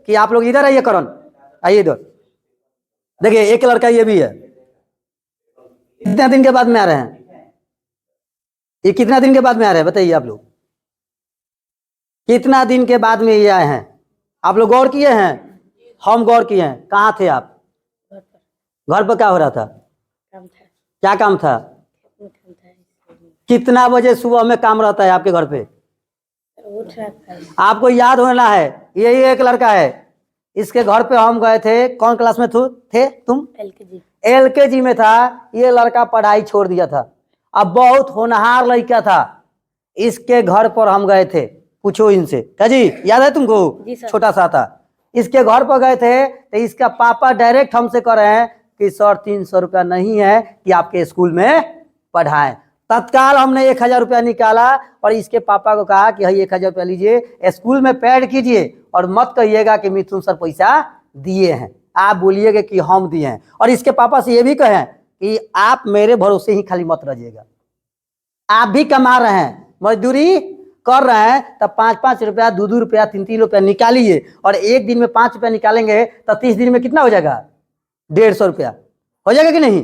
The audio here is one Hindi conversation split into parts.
कि आप लोग इधर आइए, करण आइए इधर। देखिए एक लड़का ये भी है, कितने दिन के बाद में आ रहे हैं? ये कितना दिन के बाद में आ रहे हैं बताइए आप लोग, कितना दिन के बाद में ये आए हैं? आप लोग गौर किए हैं? हम गौर किए हैं। कहाँ थे आप? घर पर क्या हो रहा था? क्या काम था? कितना बजे सुबह में काम रहता है आपके घर पे? आपको याद होना है, यही एक लड़का है, इसके घर पे हम गए थे। कौन क्लास में थे तुम? LKG में था। ये लड़का पढ़ाई छोड़ दिया था, अब बहुत होनहार लड़का था। इसके घर पर हम गए थे, पूछो इनसे। क्या जी याद है तुमको? छोटा सा था, इसके घर पर गए थे तो इसका पापा डायरेक्ट हमसे कह रहे हैं कि सर 300 रुपया नहीं है कि आपके स्कूल में पढ़ाएं। तत्काल हमने 1000 रुपया निकाला और इसके पापा को कहा कि भाई 1000 रुपया लीजिए, स्कूल में पैड कीजिए और मत कहिएगा कि मिथुन सर पैसा दिए हैं, आप बोलिएगा कि हम दिए हैं। और इसके पापा से ये भी कहें कि आप मेरे भरोसे ही खाली मत रहिएगा, आप भी कमा रहे हैं, मजदूरी कर रहे हैं, तब 5-5 रुपया, 2-2 रुपया, 3-3 रुपया निकालिए। और एक दिन में 5 रुपया निकालेंगे तो 30 दिन में कितना हो जाएगा? 150 रुपया हो जाएगा कि नहीं?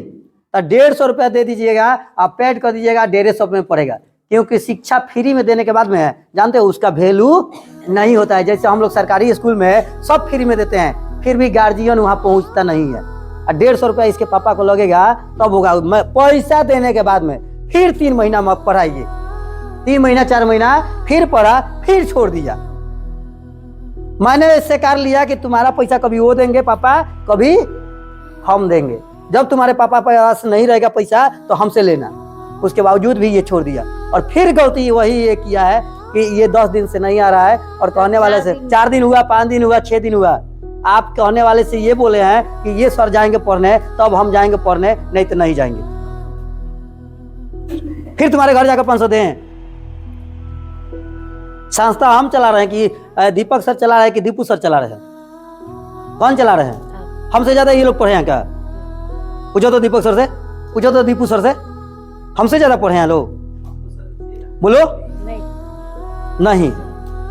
तो 150 रुपया दे दीजिएगा, आप पेड कर दीजिएगा, 150 में पड़ेगा। क्योंकि शिक्षा फ्री में देने के बाद में है, जानते हो उसका वैल्यू नहीं होता है। जैसे हम लोग सरकारी स्कूल में सब फ्री में देते हैं, फिर भी गार्जियन वहां पहुंचता नहीं है। 150 रुपया इसके पापा को लगेगा, तब होगा। पैसा देने के बाद में फिर 3 महीना में पढ़ाइए, 3 महीना 4 महीना फिर पढ़ा, फिर छोड़ दिया। मैंने इससे कर लिया कि तुम्हारा पैसा कभी वो देंगे पापा, कभी हम देंगे। जब तुम्हारे पापा पास नहीं रहेगा पैसा तो हमसे लेना। उसके बावजूद भी ये छोड़ दिया। और फिर गलती वही ये किया है कि ये 10 दिन से नहीं आ रहा है और कहने वाले से 4 दिन हुआ, 5 दिन हुआ, 6 दिन हुआ। आप कहने वाले से ये बोले हैं कि ये सर जाएंगे पढ़ने तब हम जाएंगे पढ़ने, नहीं तो नहीं जाएंगे। फिर तुम्हारे घर जाकर 500 दें। संस्था हम चला रहे हैं कि दीपक सर चला रहे हैं कि दीपू सर चला रहे हैं? कौन चला रहे हैं? हमसे ज्यादा ये लोग पढ़े हैं क्या? पूछो तो दीपक सर से, पूछो तो दीपू सर से, हमसे ज्यादा पढ़े हैं लोग? बोलो नहीं।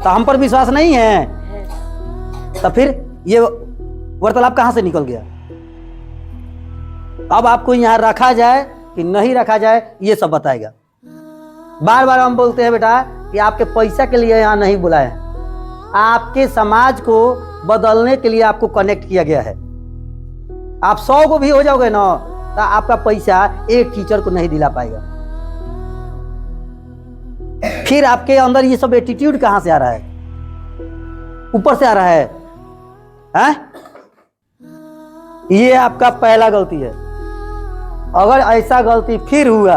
तो हम पर विश्वास नहीं है, तो फिर ये वार्तालाप कहां से निकल गया? अब आपको यहां रखा जाए कि नहीं रखा जाए ये सब बताएगा। बार बार हम बोलते हैं बेटा कि आपके पैसा के लिए यहां नहीं बुलाए हैं, आपके समाज को बदलने के लिए आपको कनेक्ट किया गया है। आप 100 को भी हो जाओगे ना तो आपका पैसा एक टीचर को नहीं दिला पाएगा। फिर आपके अंदर ये सब एटीट्यूड कहां से आ रहा है? ऊपर से आ रहा है, हैं? ये आपका पहला गलती है। अगर ऐसा गलती फिर हुआ,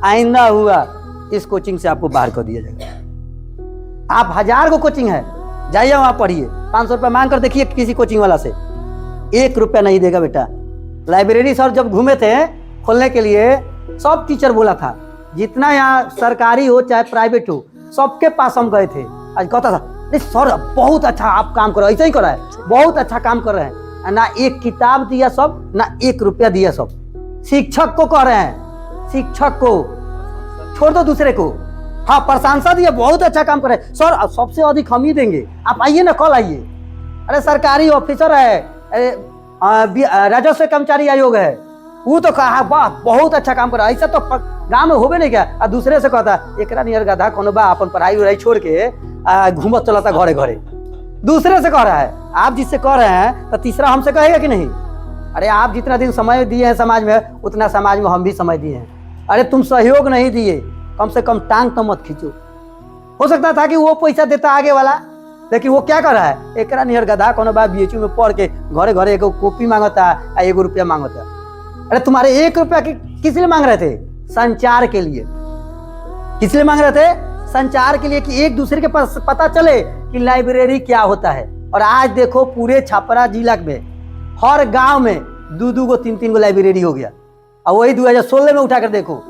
आइंदा हुआ, इस कोचिंग से आपको बाहर कर दिया जाएगा। आप 1000 को कोचिंग है, जाइए वहां पढ़िए, 500 रुपया मांग कर देखिए किसी कोचिंग वाला से, 1 रुपया नहीं देगा बेटा। लाइब्रेरी सर जब घूमे थे खोलने के लिए, सब टीचर बोला था, जितना यहाँ सरकारी हो चाहे प्राइवेट हो, सबके पास हम गए थे। आज कहता था अरे सर बहुत अच्छा आप काम कर रहे हो, ऐसा ही कर रहा है, बहुत अच्छा काम कर रहे हैं। ना एक किताब दिया सब, ना 1 रुपया दिया सब। शिक्षक को कह रहे हैं, शिक्षक को छोड़ दो दूसरे को, हाँ प्रशंसा दिया, बहुत अच्छा काम कर रहे हैं सर, सबसे अधिक हम ही देंगे, आप आइए ना, कल आइए। अरे सरकारी ऑफिसर है, राजस्व कर्मचारी आयोग है, वो तो कहा वाह बहुत अच्छा काम कर रहा है, ऐसा तो गांव में होबे नहीं क्या। और दूसरे से कहता एकरा नियर गधा कोनो बा अपन पढ़ाई उड़ाई छोड़ के घूमत चलाता घरे घरे, दूसरे से कह रहा है। आप जिससे कह रहे हैं तो तीसरा हमसे कहेगा कि नहीं? अरे आप जितना दिन समय दिए हैं समाज में, उतना समाज में हम भी समय दिए हैं। अरे तुम सहयोग नहीं दिए, कम से कम टांग तो मत खींचो। हो सकता था कि वो पैसा देता आगे वाला, लेकिन वो क्या कर रहा है, एकरा नियर गधा कोनो बा BHU में पढ़ के घरे घरे एगो कॉपी मांगता है, 1 रुपया मांगता। अरे तुम्हारे 1 रुपया किस लिए मांग रहे थे? संचार के लिए। किस लिए मांग रहे थे? संचार के लिए, कि एक दूसरे के पास पता चले कि लाइब्रेरी क्या होता है। और आज देखो पूरे छपरा जिला में हर गांव में 2-2 को 3-3 को लाइब्रेरी हो गया। और वही 2016 में उठाकर देखो,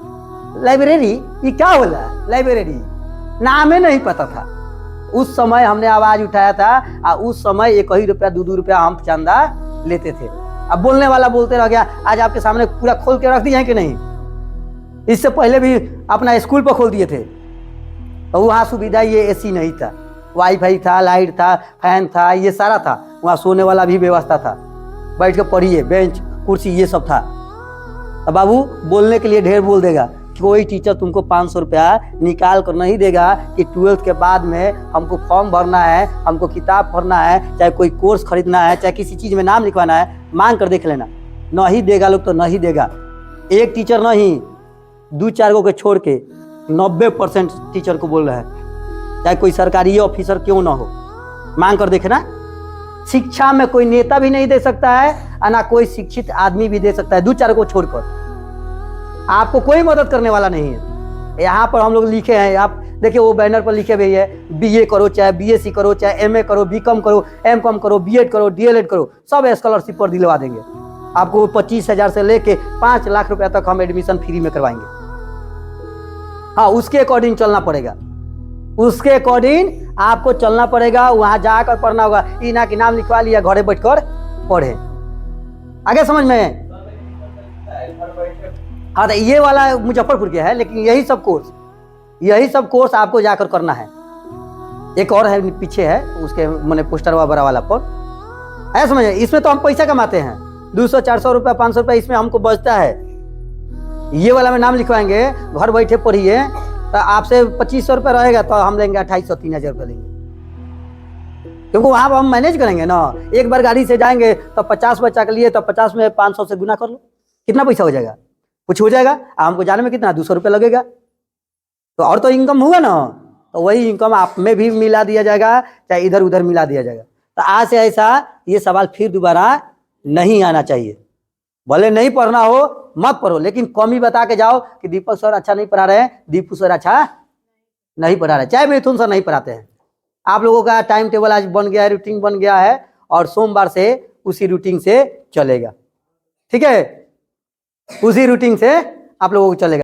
लाइब्रेरी ये क्या हो रहा है? लाइब्रेरी नाम ही नहीं पता था। उस समय हमने आवाज उठाया था, और उस समय 1 रुपया 2-2 रुपया हम चंदा लेते थे। अब बोलने वाला बोलते रह गया, आज आपके सामने पूरा खोल के रख दिया है कि नहीं? इससे पहले भी अपना स्कूल पर खोल दिए थे, और वहाँ सुविधा ये AC नहीं था, वाईफाई था, लाइट था, फैन था, ये सारा था। वहाँ सोने वाला भी व्यवस्था था, बैठ के पढ़िए, बेंच कुर्सी ये सब था। अब बाबू बोलने के लिए ढेर बोल देगा, कोई टीचर तुमको 500 रुपया निकाल कर नहीं देगा कि 12th के बाद में हमको फॉर्म भरना है, हमको किताब पढ़ना है, चाहे कोई कोर्स खरीदना है, चाहे किसी चीज़ में नाम लिखवाना है, मांग कर देख लेना। नहीं देगा लोग तो नहीं देगा। एक टीचर नहीं, 2-4 को छोड़ के 90% टीचर को बोल रहा है, चाहे कोई सरकारी ऑफिसर क्यों ना हो, मांग कर देखना। शिक्षा में कोई नेता भी नहीं दे सकता है और ना कोई शिक्षित आदमी भी दे सकता है, 2-4 को छोड़कर। आपको कोई मदद करने वाला नहीं है। यहाँ पर हम लोग लिखे हैं, आप देखिए वो बैनर पर लिखे हुए है, BA करो, चाहे BSc करो, चाहे MA करो, BCom करो, MCom करो, B.Ed करो, DLED करो, सब स्कॉलरशिप पर दिलवा देंगे आपको। 25,000 से लेके 5 लाख रुपया तक हम एडमिशन फ्री में करवाएंगे। हाँ, उसके अकॉर्डिंग चलना पड़ेगा, उसके अकॉर्डिंग आपको चलना पड़ेगा। वहां जाकर पढ़ना होगा, इना के नाम लिखवा लिया, घरे बैठकर पढ़े। आगे समझ में? हाँ, तो ये वाला मुजफ्फरपुर के है, लेकिन यही सब कोर्स आपको जाकर करना है। एक और है पीछे है, उसके मैंने पोस्टर बड़ा वाला पर है, समझे? इसमें तो हम पैसा कमाते हैं, 200-400 रुपया, 500 रुपया इसमें हमको बचता है। ये वाला में नाम लिखवाएंगे, घर बैठे पढ़िए, तो आपसे 2500 रुपया रहेगा, तो हम लेंगे 2800-3000 रुपया लेंगे, क्योंकि वहां पर हम मैनेज करेंगे ना। एक बार गाड़ी से जाएंगे तो 50 बच्चा के लिए, तो 50 में 500 से गुना कर लो, कितना पैसा हो जाएगा? कुछ हो जाएगा। हमको जाने में कितना 200 रुपया लगेगा, तो और तो इनकम होगा ना, तो वही इनकम आप में भी मिला दिया जाएगा, चाहे इधर उधर मिला दिया जाएगा। तो आज से ऐसा ये सवाल फिर दोबारा नहीं आना चाहिए। भले नहीं पढ़ना हो मत पढ़ो, लेकिन कमी बता के जाओ कि दीपक सर अच्छा नहीं पढ़ा रहे हैं, दीपू सर अच्छा नहीं पढ़ा रहे, चाहे मिथुन सर नहीं पढ़ाते हैं। आप लोगों का टाइम टेबल आज बन गया है, रूटीन बन गया है, और सोमवार से उसी रूटीन से चलेगा। ठीक है, उसी रूटीन से आप लोगों को चलेगा।